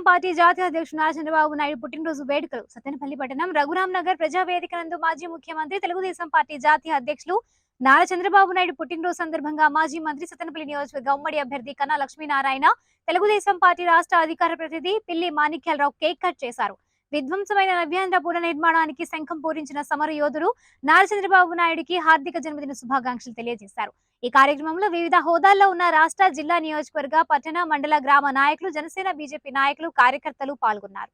Party జాతీయ అధ్యక్షుడు నారా చంద్రబాబు నాయుడు పుట్టినరోజు వేడుకలు సత్తెనపల్లి పట్టణం రఘురామ్ నగర్ ప్రజావేదిక నందు మాజీ ముఖ్యమంత్రి తెలుగుదేశం పార్టీ జాతీయ అధ్యక్షులు నారా చంద్రబాబు నాయుడు పుట్టినరోజు సందర్భంగా మాజీ మంత్రి సత్తెనపల్లి నియోజకవర్గ ఉమ్మడి అభ్యర్థి కన్నా లక్ష్మీనారాయణ తెలుగుదేశం పార్టీ రాష్ట్ర అధికార ప్రతినిధి పిల్లి మాణిక్యాలరావు కేక్ కట్ చేశారు. విధ్వంసమైన నవ్యాంధ్ర పునర్నిర్మాణానికి శంఖం పూరించిన సమర యోధుడు నారా చంద్రబాబు నాయుడికి హార్దిక జన్మదిన శుభాకాంక్షలు తెలియజేశారు. ఈ కార్యక్రమంలో వివిధ హోదాల్లో ఉన్న రాష్ట్ర, జిల్లా, నియోజకవర్గ, పట్టణ, మండల, గ్రామ నాయకులు, జనసేన, బీజేపీ నాయకులు, కార్యకర్తలు పాల్గొన్నారు.